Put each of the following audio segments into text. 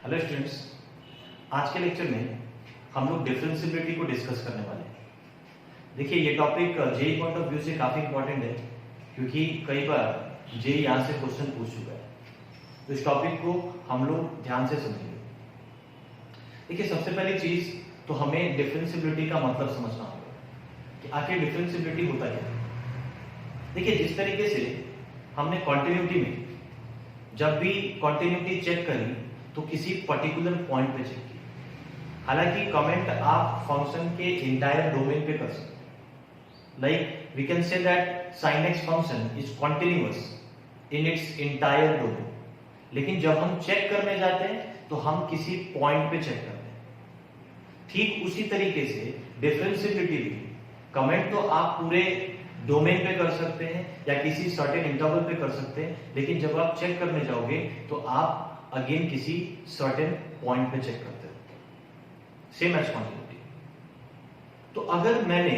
Hello students, आज के lecture में हम लोग डिफरेंशिएबिलिटी को डिस्कस करने वाले हैं। देखिए, ये topic JEE point of view से काफी इंपॉर्टेंट है क्योंकि कई बार जेई यहाँ से क्वेश्चन पूछ चुका है, तो इस टॉपिक को हम लोग ध्यान से समझेंगे। देखिए, सबसे पहली चीज तो हमें डिफरेंशिएबिलिटी का मतलब समझना होगा कि आखिर डिफरेंशिएबिलिटी होता क्या है। देखिए, जिस तरीके से हमने कॉन्टिन्यूटी में जब भी कॉन्टिन्यूटी चेक करी तो किसी पर्टिकुलर पॉइंट पे चेक की। हालांकि कमेंट आप फंक्शन के इंटायर डोमेन पे कर सकते हैं। Like we can say that sin x function is continuous in its entire domain, लेकिन जब हम चेक करने जाते हैं तो हम किसी पॉइंट पे चेक करते हैं। ठीक उसी तरीके से डिफरेंशिएबिलिटी भी, कमेंट तो आप पूरे डोमेन पे कर सकते हैं या किसी सर्टेन इंटरवल पे कर सकते हैं, लेकिन जब आप चेक करने जाओगे तो आप अगेन किसी सर्टेन पॉइंट पे चेक करते हो, सेम एज कॉन्टिन्यूटी। तो अगर मैंने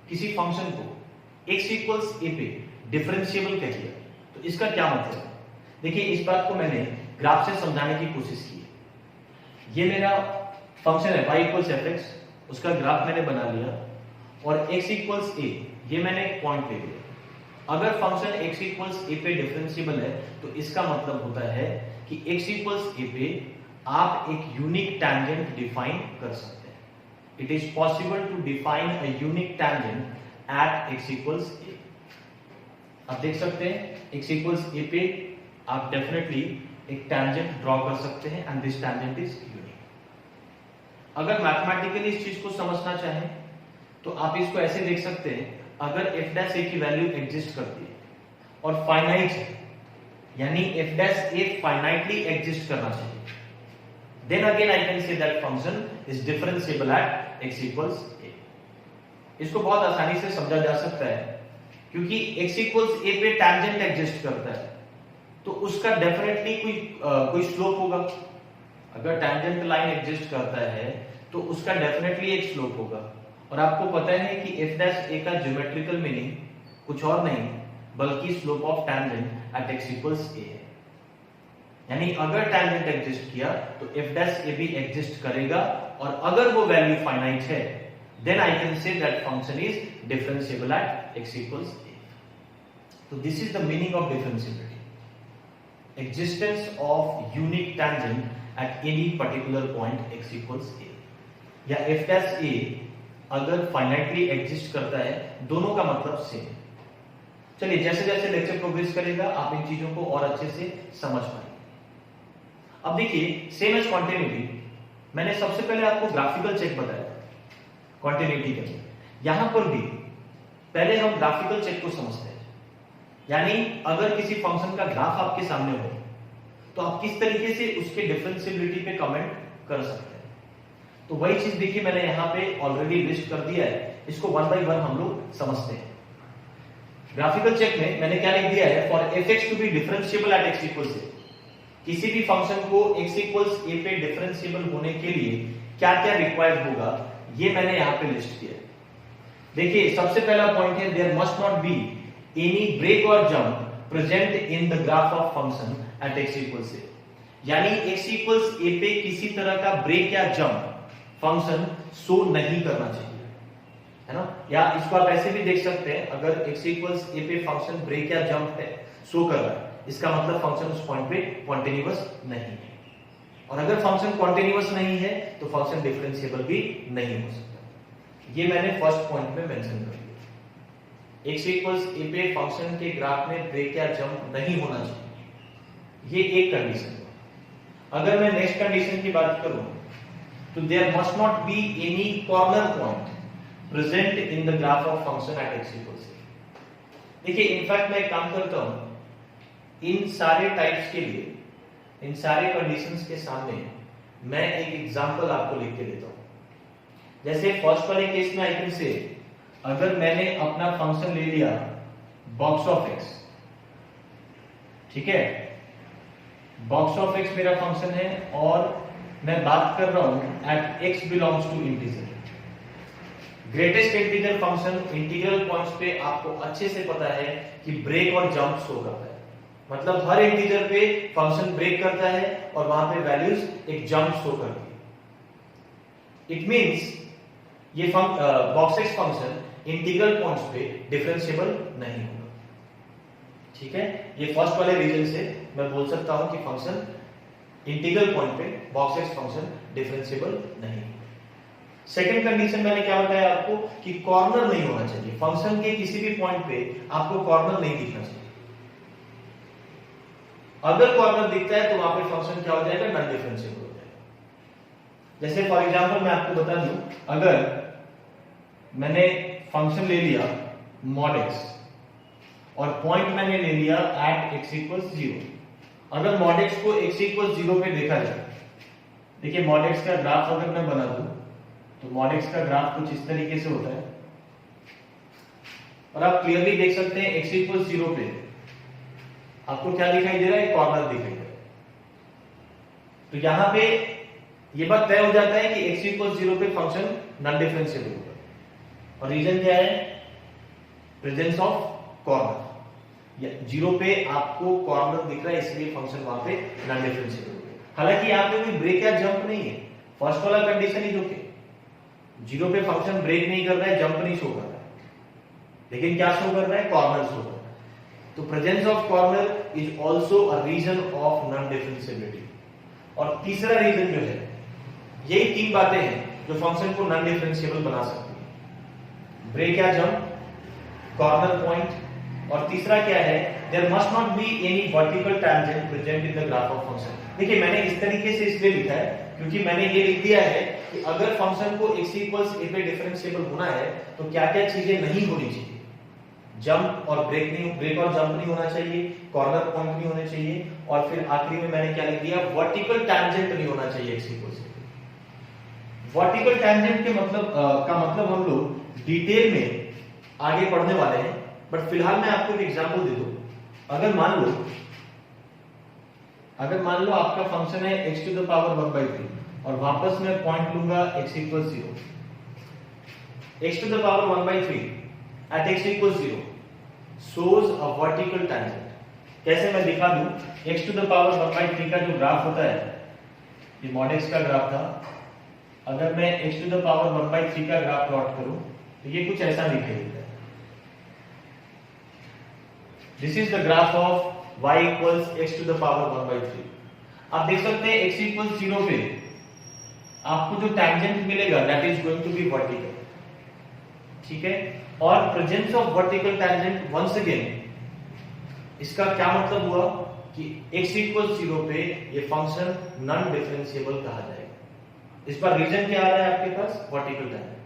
किसी फंक्शन को x इक्वल्स a पे डिफरेंशिएबल कह दिया तो इसका क्या मतलब है? देखिए, इस बात को मैंने ग्राफ से समझाने की कोशिश की है। ये मेरा फंक्शन है y इक्वल्स fx, उसका ग्राफ मैंने बना लिया और x इक्वल्स a ये मैंने एक पॉइंट ले लिया। अगर फंक्शन x इक्वल्स a पे डिफरेंशिएबल है तो इसका मतलब होता है कि x इक्वल्स a पे आप एक यूनिक टैंजेंट डिफाइन कर सकते हैं। It is possible to define a unique tangent at x equals a। आप देख सकते हैं x इक्वल्स a पे आप डेफिनेटली एक टैंजेंट ड्रॉ कर सकते हैं and this tangent is unique. अगर मैथमेटिकली इस चीज को समझना चाहें तो आप इसको ऐसे देख सकते हैं, अगर f डैश a की वैल्यू एग्जिस्ट करती है और फाइनाइट है, यानी f dash a finitely exist करना चाहिए, then again I can say that function is differentiable at x equals a। इसको बहुत आसानी से समझा जा सकता है क्योंकि x इक्वल्स a पे टैंजेंट एग्जिस्ट करता है तो उसका डेफिनेटली कोई स्लोप होगा। अगर टैंजेंट लाइन एग्जिस्ट करता है तो उसका डेफिनेटली एक स्लोप होगा। और आपको पता है कि f डैश a का ज्योमेट्रिकल मीनिंग कुछ और नहीं बल्कि slope of tangent at x equals a है। यानी अगर टैंजेंट एग्जिस्ट किया तो f डैश a भी एग्जिस्ट करेगा, और अगर वो वैल्यू फाइनाइट है then I can say that function is differentiable at x equals a। तो this is the meaning of differentiability, existence of unique tangent at any particular point x equals a, या f dash a अगर finitely exist करता है, दोनों का मतलब same है। चलिए, जैसे जैसे लेक्चर प्रोग्रेस करेगा आप इन चीजों को और अच्छे से समझ पाएंगे। अब देखिए, सेम एज कॉन्टिन्यूटी, मैंने सबसे पहले आपको ग्राफिकल चेक बताया कॉन्टिन्यूटी के लिए। यहां पर भी पहले हम ग्राफिकल चेक को समझते हैं, यानी अगर किसी फंक्शन का ग्राफ आपके सामने हो तो आप किस तरीके से उसके डिफरेंशिएबिलिटी पे कमेंट कर सकते हैं। तो वही चीज देखिए, मैंने यहां पे ऑलरेडी लिस्ट कर दिया है, इसको वन बाय वन हम लोग समझते हैं। ग्राफिकल चेक में मैंने क्या लिख दिया है, for fx to be differentiable at x equals a, किसी भी फंक्शन को x इक्वल्स a पे डिफरेंशिएबल होने के लिए क्या क्या रिक्वायर्ड होगा, ये मैंने यहां पे लिस्ट किया है। देखिए, सबसे पहला पॉइंट है, there must not be any break और jump present in the graph of function at x equals a, यानी x इक्वल्स a पे किसी तरह का ब्रेक या जंप फंक्शन शो नहीं करना चाहिए, है ना। या इसको आप ऐसे भी देख सकते हैं, अगर x इक्वल्स a पे फंक्शन ब्रेक या जंप है, शो कर रहा है, इसका मतलब फंक्शन उस पॉइंट पे कॉन्टिन्यूअस नहीं है। और अगर फंक्शन कॉन्टिन्यूअस नहीं है तो फंक्शन डिफरेंशिएबल भी नहीं हो सकता। ये मैंने फर्स्ट पॉइंट में मेंशन कर दिया, x इक्वल्स a पे फंक्शन के ग्राफ में ब्रेक या जंप नहीं होना चाहिए, ये एक कंडीशन है। अगर मैं नेक्स्ट कंडीशन की बात करूं तो there must not be any corner point present in the graph of function at x equals a। देखिए, इनफैक्ट मैं एक काम करता हूं, इन सारे टाइप्स के लिए, इन सारे कंडीशंस के सामने मैं एक एग्जांपल आपको लिख के देता हूं। जैसे फर्स्ट वाले केस में आई कैन से, अगर मैंने अपना फंक्शन ले लिया बॉक्स ऑफ x, ठीक है, बॉक्स ऑफ x मेरा फंक्शन है और मैं बात कर रहा हूं at x belongs to integer. Greatest integer function integral points पे आपको अच्छे से पता है कि ब्रेक और जंप शो करता है। मतलब हर इंटीजर पे फंक्शन ब्रेक करता है और वहां पे वैल्यूज एक जंप शो करती है। इट मींस ये box x function integral points पे डिफरेंशिएबल नहीं होगा। ठीक है, ये फर्स्ट वाले रीजन से मैं बोल सकता हूं कि फंक्शन इंटीग्रल पॉइंट पे बॉक्स एक्स फंक्शन डिफरेंशिएबल नहीं होगा। सेकंड कंडीशन मैंने क्या बताया आपको कि कॉर्नर नहीं होना चाहिए, फंक्शन के किसी भी पॉइंट पे आपको कॉर्नर नहीं दिखना चाहिए। अगर कॉर्नर दिखता है तो वहां पे फंक्शन क्या हो जाएगा, नॉन डिफरेंशिएबल हो जाएगा। जैसे फॉर एग्जांपल मैं आपको बता दूं, अगर मैंने फंक्शन ले लिया mod x और पॉइंट मैंने ले लिया at x = 0, अगर mod x को x = 0 पे देखा जाए, देखिए mod x का ग्राफ अगर मैं बना दूं तो mod x का ग्राफ कुछ इस तरीके से होता है और आप क्लियरली देख सकते हैं x = 0 पे आपको क्या दिखाई दे रहा है, कॉर्नर दिखाई दे रहा है। तो यहां पे ये बात तय हो जाता है कि x = 0 पे फंक्शन नॉन डिफरेंशिएबल होगा। और रीजन क्या है, प्रेजेंस ऑफ कॉर्नर। 0 पे आपको कॉर्नर दिख रहा है इसलिए फंक्शन वहां पे नॉन डिफरेंशिएबल हो गया। हालांकि यहाँ पे कोई ब्रेक या जंप नहीं है, फर्स्ट वाला कंडीशन ही जो के 0 पे फंक्शन ब्रेक नहीं कर रहा है, जंप नहीं शो कर रहा है, लेकिन क्या शो कर रहा है, कॉर्नर शो कर रहा है। तो presence of corner is also a reason of non differentiability. और तीसरा रीजन जो है, यही तीन बातें हैं जो फंक्शन को नॉन डिफरेंशिएबल बना सकती है, ब्रेक या जंप, कॉर्नर पॉइंट, और तीसरा क्या है, there must not be any vertical tangent present in the graph of function. देखिए मैंने इस तरीके से इसलिए लिखा है क्योंकि मैंने ये लिख दिया है कि अगर फंक्शन को x = a पे डिफरेंशिएबल होना है तो क्या-क्या चीजें नहीं होनी चाहिए, जंप और ब्रेक नहीं, ब्रेक और जंप नहीं होना चाहिए, कॉर्नर पॉइंट नहीं होने चाहिए, और फिर आखिरी में मैंने क्या लिख दिया, वर्टिकल टैंजेंट नहीं होना चाहिए x = a। वर्टिकल टैंजेंट के मतलब का मतलब हम लोग डिटेल में आगे पढ़ने वाले हैं, बट फिलहाल मैं आपको एक एग्जांपल दे दूं। अगर मान लो आपका फंक्शन है x⁻⁴ और वापस मैं पॉइंट लूंगा x = 0। x⁻⁴ at x = 0 shows a vertical tangent। कैसे मैं दिखा दूं, x⁻⁴ का जो ग्राफ होता है, ये mod x का ग्राफ था, अगर मैं x⁻⁴ का ग्राफ प्लॉट करूं तो ये कुछ ऐसा दिखाई देता है। This is the graph of y = x⁻⁴। आप देख सकते हैं x = 0 पे आपको जो टैंजेंट मिलेगा that is going to be vertical. ठीक है, और presence of vertical tangent once again, इसका क्या मतलब हुआ कि x = 0 पे ये फंक्शन नॉन डिफरेंशिएबल कहा जाएगा। इस पर रीजन क्या आ रहा है आपके पास, वर्टिकल टैंजेंट।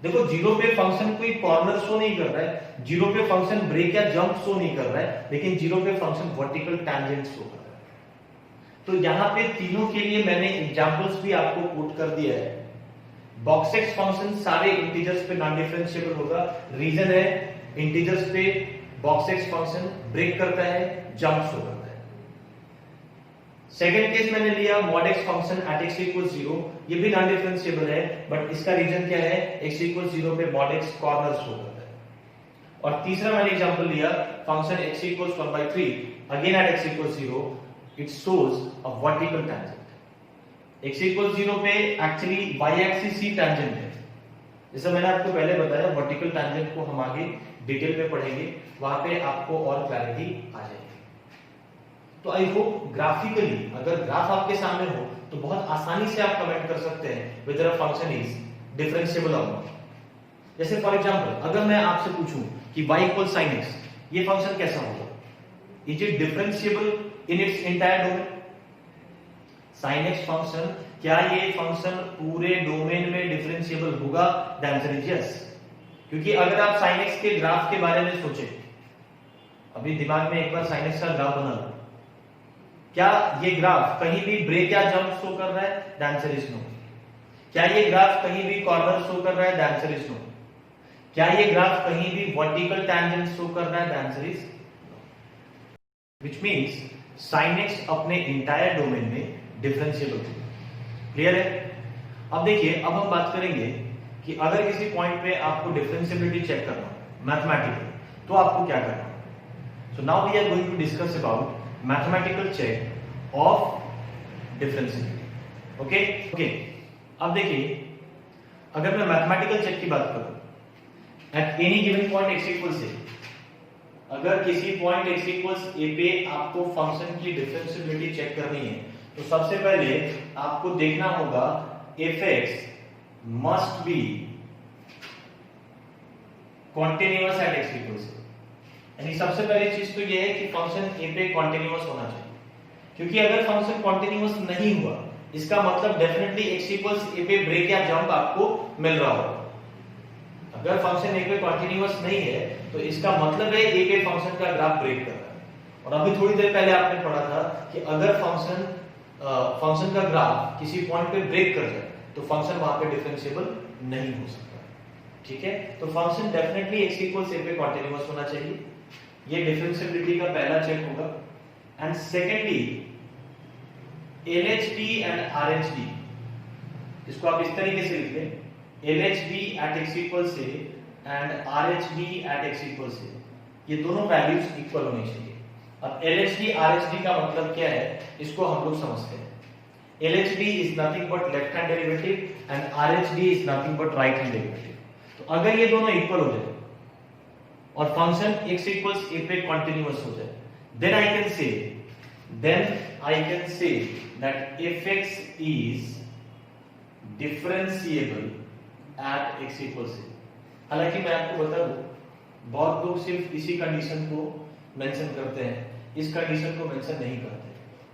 देखो 0 पे फंक्शन कोई कॉर्नर शो नहीं कर रहा है, 0 पे फंक्शन ब्रेक या जंप शो नहीं कर रहा है, लेकिन 0 पे फंक्शन वर्टिकल टैंजेंट शो कर रहा है। तो यहां पे तीनों के लिए मैंने एग्जांपल्स भी आपको कोट कर दिया है। बॉक्स एक्स फंक्शन सारे इंटीजर्स पे नॉन डिफरेंशिएबल होगा। रीजन है इंटीजर्स पे बॉक्स एक्स फंक्शन ब्रेक करता है, जंप शो करता है। सेकंड केस मैंने लिया mod x function at x = 0, ये भी नॉन डिफरेंशिएबल है, बट इसका रीजन क्या है, x = 0 पे mod x कॉर्नर शो करता है। और तीसरा मैंने एग्जांपल लिया function x = 1/3, again at x = 0 it shows a vertical tangent. x = 0 पे एक्चुअली y एक्सिस ही टैंजेंट है, जैसे मैंने आपको पहले बताया। वर्टिकल टैंजेंट को हम आगे डिटेल में पढ़ेंगे, वहां पे आपको और क्लैरिटी आ जाएगी। तो आई होप ग्राफिकली अगर ग्राफ आपके सामने हो तो बहुत आसानी से आप कमेंट कर सकते हैं whether a function is differentiable or not। जैसे फॉर एग्जांपल अगर मैं आपसे पूछूं कि y = sin x, ये फंक्शन कैसा होगा, is it differentiable in its entire domain. sin x function, क्या ये फंक्शन पूरे डोमेन में डिफरेंशिएबल होगा, द आंसर इज यस। क्योंकि अगर आप sin x के ग्राफ के बारे में सोचें, अभी दिमाग में एक बार sin x का ग्राफ बना लो, क्या ये ग्राफ कहीं भी ब्रेक या जंप शो कर रहा है, द आंसर इज नो। क्या ये ग्राफ कहीं भी कॉर्नर शो कर रहा है, द आंसर इज नो। क्या ये ग्राफ कहीं भी वर्टिकल टैंजेंट शो कर रहा है, the answer is no. Which means sin x अपने इंटायर डोमेन में डिफरेंशिएबल है। क्लियर है। अब देखिए, अब हम बात करेंगे कि अगर किसी पॉइंट पे आपको डिफरेंशिएबिलिटी चेक करना है मैथमेटिकली, तो आपको क्या करना है। So now we are going to discuss about mathematical check of differentiability. Okay. अब देखिए, अगर मैं मैथमेटिकल चेक की बात करूं at any given point x equal से, अगर किसी पॉइंट x इक्वल्स a पे आपको फंक्शन की डिफरेंशिएबिलिटी चेक करनी है तो सबसे पहले आपको देखना होगा fx must be continuous at x equal से। यानी सबसे पहली चीज तो ये है कि फंक्शन a पे कॉन्टिन्यूअस होना चाहिए, क्योंकि अगर फंक्शन कॉन्टिन्यूअस नहीं हुआ इसका मतलब डेफिनेटली x इक्वल्स a पे ब्रेक या जंप आपको मिल रहा होगा। अगर फंक्शन a पे कॉन्टिन्यूअस नहीं है तो इसका मतलब है a पे फंक्शन का ग्राफ ब्रेक कर रहा है। और अभी थोड़ी देर पहले आपने पढ़ा था कि अगर फंक्शन का ग्राफ किसी पॉइंट पे ब्रेक कर जाए तो फंक्शन वहां पे डिफरेंशिएबल नहीं हो सकता। ठीक है, तो function definitely x equals a पे कॉन्टिन्यूअस होना चाहिए, ये डिफरेंशिएबिलिटी का पहला चेक होगा। And secondly LHD and RHD, इसको आप इस तरीके से लिख लें, LHD एट x इक्वल से and RHD at x equal से, ये दोनों वैल्यूज इक्वल होनी चाहिए। अब LHD RHD का मतलब क्या है इसको हम लोग समझते हैं। LHD is nothing but left hand derivative and RHD is nothing but right hand derivative. तो अगर ये दोनों इक्वल हो जाए और फंक्शन x इक्वल्स a पे कंटीन्यूअस हो जाए, then I can say that fx is differentiable at x equals से। हालांकि मैं आपको बता दूं, बहुत लोग सिर्फ इसी कंडीशन को मेंशन करते हैं, इस कंडीशन को मेंशन नहीं करते,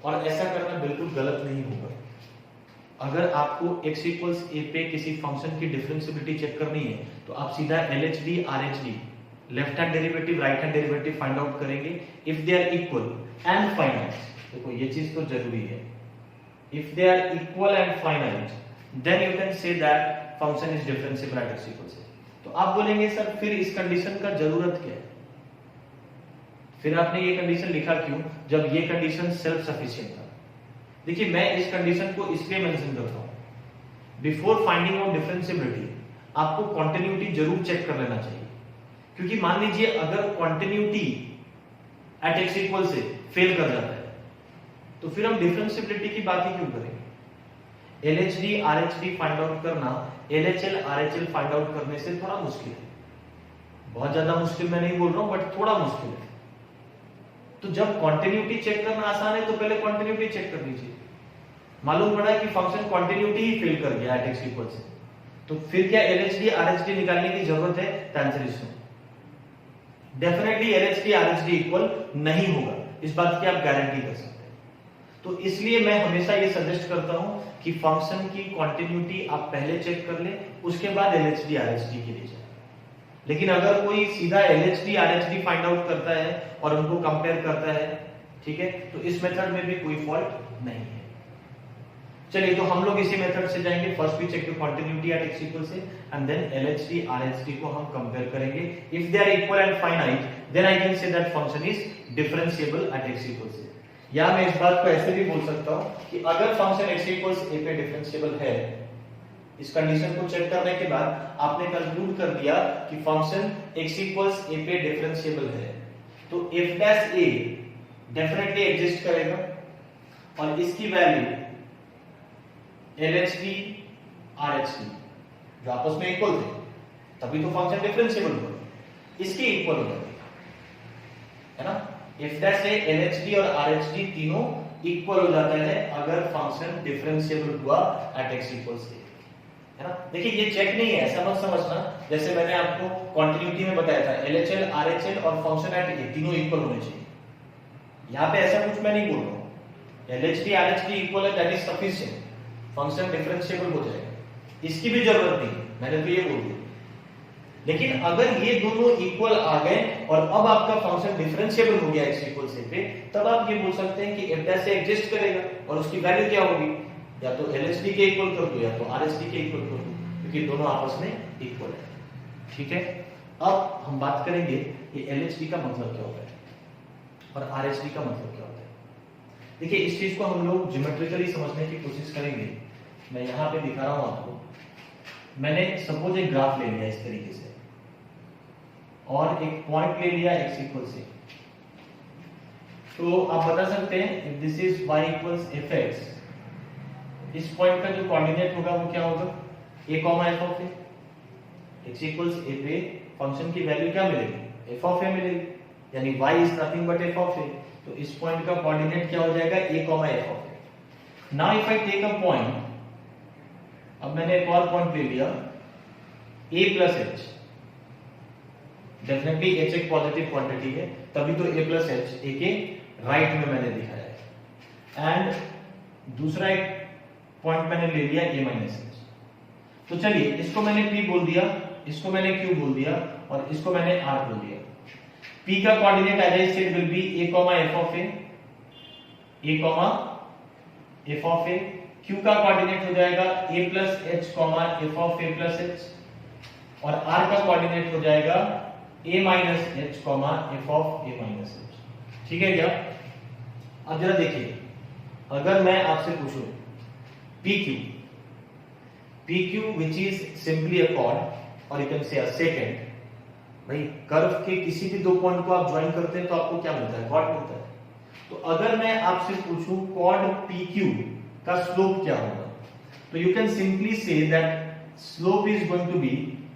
और ऐसा करना बिल्कुल गलत नहीं होगा। अगर आपको x इक्वल्स a पे किसी फंक्शन की डिफरेंशिएबिलिटी चेक करनी है तो आप सीधा LHD RHD left hand derivative right hand derivative find out करेंगे if they are equal and finite. देखो ये चीज तो जरूरी है, if they are equal and finite then you can say that function is differentiable at x equal से। तो आप बोलेंगे सर फिर इस कंडीशन का जरूरत क्या है, फिर आपने ये कंडीशन लिखा क्यों जब ये कंडीशन सेल्फ सफिशिएंट था। देखिए मैं इस कंडीशन को इसलिए मेंशन करता हूं, बिफोर फाइंडिंग आउट डिफरेंशिएबिलिटी आपको कंटिन्यूटी जरूर चेक कर लेना चाहिए, क्योंकि मान लीजिए अगर कंटिन्यूटी एट x इक्वल से फेल कर जाता है तो फिर हम डिफरेंशिएबिलिटी की बात ही क्यों करेंगे। LHD RHD फाइंड आउट करना LHL RHL फाइंड आउट करने से थोड़ा मुश्किल है, बहुत ज्यादा मुश्किल मैं नहीं बोल रहा हूं बट थोड़ा मुश्किल है। तो जब कंटिन्यूटी चेक करना आसान है तो पहले कंटिन्यूटी चेक कर लीजिए। मालूम पड़ा कि फंक्शन कंटिन्यूटी ही फेल कर गया एट x इक्वल से, तो फिर क्या LHD RHD निकालने की जरूरत है? The answer is no. Definitely LHD RHD equal नहीं होगा, इस बात की आप गारंटी कर सकते हैं। तो इसलिए मैं हमेशा ये सजेस्ट करता हूं कि फंक्शन की कंटिन्यूटी आप पहले चेक कर ले, उसके बाद LHD RHD के लिए जाए। लेकिन अगर कोई सीधा LHD RHD फाइंड आउट करता है और उनको कंपेयर करता है, ठीक है, तो इस मेथड में भी कोई फॉल्ट नहीं है। चलिए तो हम लोग इसी मेथड से जाएंगे। First we check the continuity at x equal से एंड देन LHD RHD को हम कंपेयर करेंगे। If they are equal and finite then I can say that function is differentiable at x equal से। या मैं इस बात को ऐसे भी बोल सकता हूं कि अगर फंक्शन x इक्वल्स a पे डिफरेंशिएबल है, इस कंडीशन को चेक करने के बाद आपने कंक्लूड कर दिया कि फंक्शन x इक्वल्स a पे डिफरेंशिएबल है, तो f dash a definitely exist करेगा और इसकी वैल्यू LHD RHD जो आपस में इक्वल थे, तभी तो फंक्शन डिफरेंशिएबल हुआ, इसके इक्वल हो जाएगा, है ना। f डैश a LHD और RHD तीनों इक्वल हो जाता है अगर फंक्शन डिफरेंशिएबल हुआ एट x इक्वल से, है ना। देखिए ये चेक नहीं है, ऐसा मत समझना जैसे मैंने आपको कंटिन्यूटी में बताया था LHL RHL और फंक्शन एट a तीनों इक्वल होने चाहिए। यहां पे ऐसा कुछ मैं नहीं बोल रहा हूं। LHD RHD इक्वल है that is sufficient, function differentiable हो जाएगा, इसकी भी जरूरत नहीं, मैंने तो ये बोल दिया। लेकिन अगर ये दोनों इक्वल आ गए और अब आपका फंक्शन डिफरेंशिएबल हो गया x इक्वल से पे, तब आप ये बोल सकते हैं कि f डैश से एग्जिस्ट करेगा और उसकी वैल्यू क्या होगी, या तो LHD के इक्वल कर दो या तो RHD के इक्वल कर दो, क्योंकि दोनों आपस में इक्वल है। ठीक है, अब हम बात करेंगे कि LHD का मतलब क्या होता है और RHD का मतलब क्या होता है। देखिए इस चीज को हम लोग ज्योमेट्रिकली समझने की कोशिश करेंगे। मैं यहाँ पे दिखा रहा हूं आपको, मैंने सपोज एक ग्राफ ले लिया इस तरीके से और एक पॉइंट ले लिया x इक्वल से, तो आप बता सकते हैं if this is y equals fx, इस पॉइंट का जो कोऑर्डिनेट होगा वो क्या होगा, a f of a, x equals a पे फंक्शन की वैल्यू क्या मिलेगी, f of a मिलेगी, यानी y is nothing but f of a, तो इस पॉइंट का कोऑर्डिनेट क्या हो जाएगा, a f of a। Now if I take a point, अब मैंने एक और पॉइंट ले लिया a plus h, definitely h एक पॉजिटिव क्वांटिटी है, तभी तो a प्लस h a के राइट में मैंने दिखाया है। एंड दूसरा एक पॉइंट मैंने ले लिया a माइनस h। तो चलिए इसको मैंने p बोल दिया, इसको मैंने q बोल दिया और इसको मैंने r बोल दिया। p का coordinate as I said will be a f of a, a f of a, q का कोऑर्डिनेट हो जाएगा a plus h f of a plus h, और r का कोऑर्डिनेट हो जाएगा a minus h f of a minus h। ठीक है क्या? अब जरा देखिए, अगर मैं आपसे पूछूं PQ which is simply a chord or you can say a secant, भाई कर्व के किसी भी दो पॉइंट को आप ज्वाइन करते हैं तो आपको क्या मिलता है, कॉर्ड मिलता है। तो अगर मैं आपसे पूछूं कॉर्ड PQ का स्लोप क्या होगा, तो you can simply say that slope is going to be,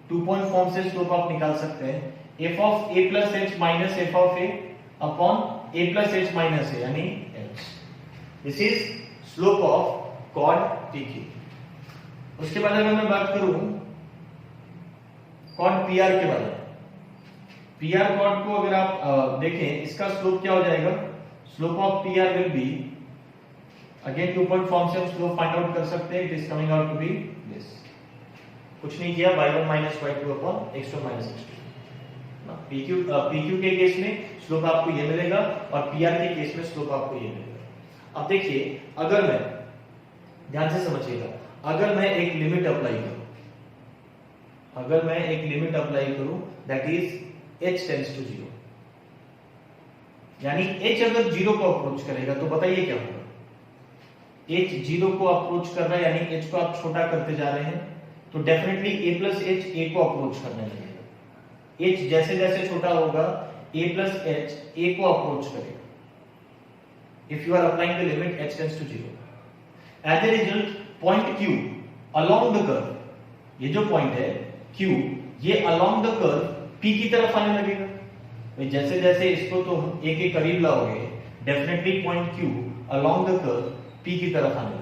two point form से स्लोप आप निकाल सकते हैं, f of a plus h minus f of a upon a plus h minus a, यानी h। This is slope of chord PQ। उसके बाद अगर मैं बात करूं कॉर्ड PR के बारे में, PR कॉर्ड को अगर आप देखें, इसका स्लोप क्या हो जाएगा, slope of PR will be, again two point form से हम स्लोप फाइंड आउट कर सकते हैं, it is coming out to be this, कुछ नहीं किया, y1 minus y2 upon x1 minus x2। PQ के केस में स्लोप आपको ये मिलेगा और PR के केस में स्लोप आपको ये मिलेगा। अब देखिए, अगर मैं, ध्यान से समझिएगा, अगर मैं एक लिमिट अप्लाई करूं, that is h tends to 0, यानी h अगर 0 को अप्रोच करेगा तो बताइए क्या होगा, h 0 को अप्रोच कर रहा है, यानी h को आप छोटा करते जा रहे हैं, तो definitely a plus h a को अप्रोच करने लगेगा। h जैसे जैसे छोटा होगा a प्लस h a को अप्रोच करेगा, if you are applying the limit h tends to 0। As a result point Q along the curve, ये जो पॉइंट है Q, ये अलोंग द कर्व P की तरफ आने लगेगा। जैसे जैसे इसको तो a के करीब लाओगे, definitely point Q along the curve P की तरफ आने लगेगा।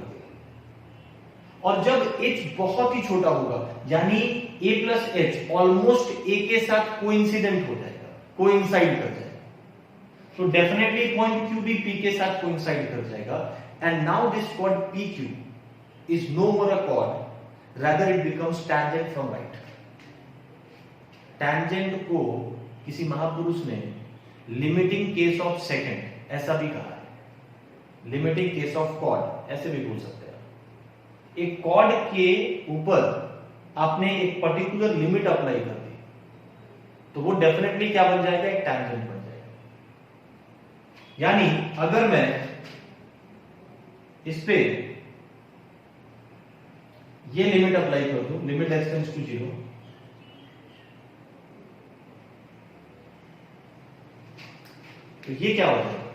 और जब h बहुत ही छोटा होगा, यानी a plus h almost a के साथ कोइंसिडेंट हो जाएगा, कोइंसाइड कर जाएगा, तो डेफिनेटली पॉइंट Q भी P के साथ कोइंसाइड कर जाएगा। And now this cord PQ is no more a chord, rather it becomes tangent from right। tangent को किसी महापुरुष ने लिमिटिंग केस ऑफ सेकंड ऐसा भी कहा है, लिमिटिंग केस ऑफ कॉर्ड ऐसे भी बोल सकते हैं। एक कॉर्ड के ऊपर आपने एक पर्टिकुलर लिमिट अप्लाई कर दी, तो वो डेफिनेटली क्या बन जाएगा, एक टैंजेंट बन जाएगा। यानी अगर मैं इस पे ये लिमिट अप्लाई कर दूं, लिमिट h टेंड्स टू 0, तो ये क्या हो जाएगा,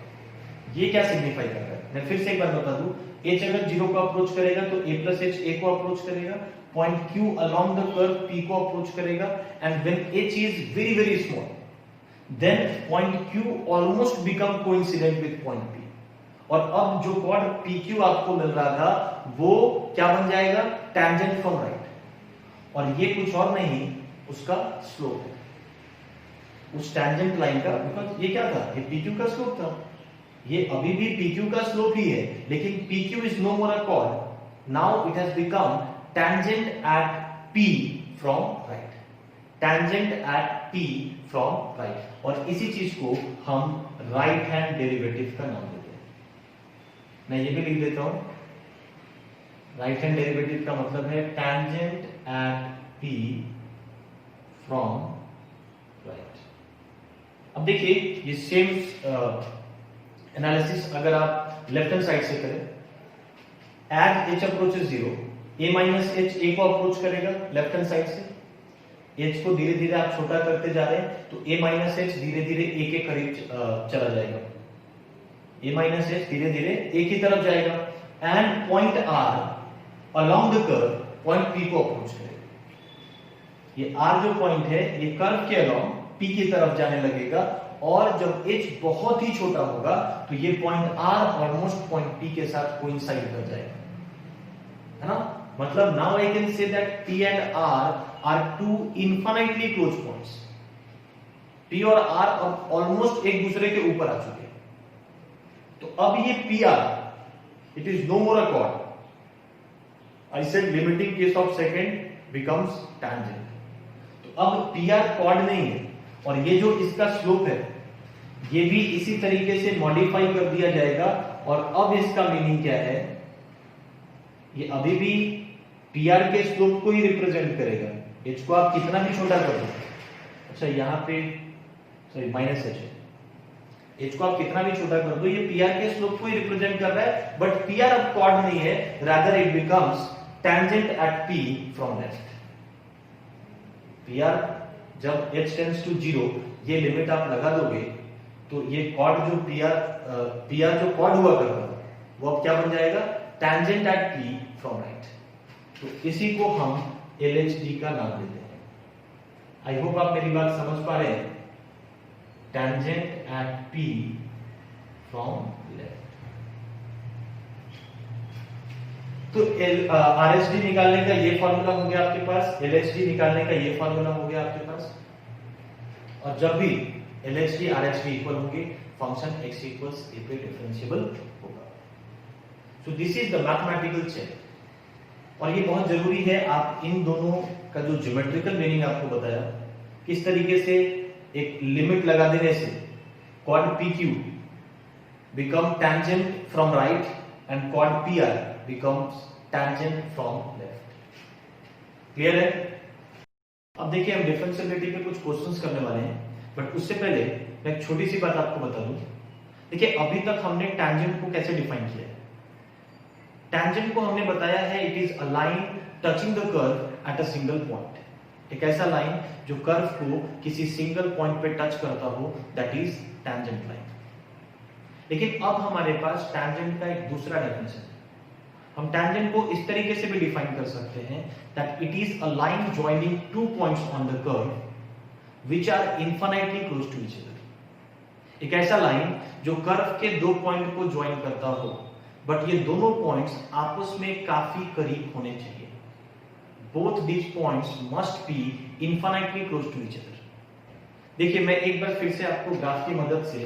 ये क्या सिग्निफाई कर रहा है, मैं फिर से एक बार बता दूं, h अगर 0 को अप्रोच करेगा तो a प्लस h a को अप्रोच करेगा, point Q along the curve P को अप्रोच करेगा, and when h is very very small, then point Q almost become coincident with point P, और अब जो कॉर्ड PQ आपको मिल रहा था वो क्या बन जाएगा, टैंजेंट फ्रॉम राइट, और ये कुछ और नहीं उसका स्लोप है, उस टैंजेंट लाइन का, बिकॉज़ ये क्या था, ये PQ का स्लोप था, ये अभी भी PQ का स्लोप ही है, लेकिन PQ is no more a chord, now it has become tangent at P from right, tangent at P from right, और इसी चीज को हम राइट हैंड डेरिवेटिव का नाम देते हैं। मैं ये भी लिख देता हूं, राइट हैंड डेरिवेटिव का मतलब है tangent at P from right. अब देखिए, ये सेम एनालिसिस अगर आप लेफ्ट हैंड साइड से करें, as h approaches 0, a minus h a को अप्रोच करेगा लेफ्ट हैंड साइड से, h को धीरे धीरे आप छोटा करते जा रहे हैं, तो a माइनस h धीरे धीरे a के करीब चला जाएगा। ए माइनस एच धीरे धीरे ए की तरफ जाएगा and point R along the curve point P को अप्रोच करेगा। ये आर जो पॉइंट है ये कर्व के अलोंग पी की तरफ जाने लगेगा और जब एच बहुत ही छोटा होगा तो ये point R almost point P के साथ कोइंसाइड कर जाएगा, है ना। मतलब now I can say that P and R two infinitely close points. P और आर अब ऑलमोस्ट एक दूसरे के ऊपर आ चुके हैं। तो अब ये P R it is no more a chord. I said limiting case of second becomes tangent. तो अब पी आर कॉर्ड नहीं है और ये जो इसका स्लोप है ये भी इसी तरीके से मॉडिफाई कर दिया जाएगा। और अब इसका मीनिंग क्या है, ये अभी भी पी आर के स्लोप को ही रिप्रेजेंट करेगा। एच को आप कितना भी छोटा कर दो, अच्छा यहां पे सॉरी माइनस एच है, एच को आप कितना भी छोटा कर दो ये पी आर के स्लोप को ही रिप्रेजेंट कर रहा है। बट पी आर अब कॉर्ड नहीं है, rather it becomes tangent at P from left. P R जब h टेंड्स टू 0 ये लिमिट आप लगा दोगे तो ये कॉर्ड जो पी आर जो कॉर्ड हुआ करता था वो अब क्या बन जाएगा, tangent at p from right. तो इसी को हम LHD का नाम देते हैं। आई होप आप मेरी बात समझ पा रहे हैं। Tangent at p from left. तो RHD निकालने का ये फॉर्मूला हो गया आपके पास, LHD निकालने का ये फॉर्मूला हो गया आपके पास। और जब भी LHD RHD इक्वल होंगे फंक्शन x इक्वल्स a पे डिफरेंशिएबल होगा। So this is the mathematical check. और ये बहुत जरूरी है, आप इन दोनों का जो ज्योमेट्रिकल मीनिंग आपको बताया किस तरीके से एक लिमिट लगा देने से chord PQ become tangent from right and chord PR becomes tangent from left। Clear है? अब देखिए हम डिफरेंशिएबिलिटी पे कुछ क्वेश्चंस करने वाले हैं, बट उससे पहले मैं एक छोटी सी बात आपको बता दूं। देखिए अभी तक हमने टैंजेंट को कैसे डिफाइन किया है। टैंजेंट को हमने बताया है it is a line touching the curve at a single point. एक ऐसा लाइन जो कर्व को किसी सिंगल पॉइंट पे टच करता हो, दैट इज टैंजेंट लाइन। लेकिन अब हमारे पास टैंजेंट का एक दूसरा डेफिनेशन है। हम टैंजेंट को इस तरीके से भी डिफाइन कर सकते हैं that it is a line joining two points on the curve which are infinitely close to each other. एक ऐसा लाइन जो कर्व के दो पॉइंट को ज्वाइन करता हो, बट ये दोनों पॉइंट्स आपस में काफी करीब होने चाहिए। Both these points must be infinitely close to each other. देखिए मैं एक बार फिर से आपको ग्राफ की मदद से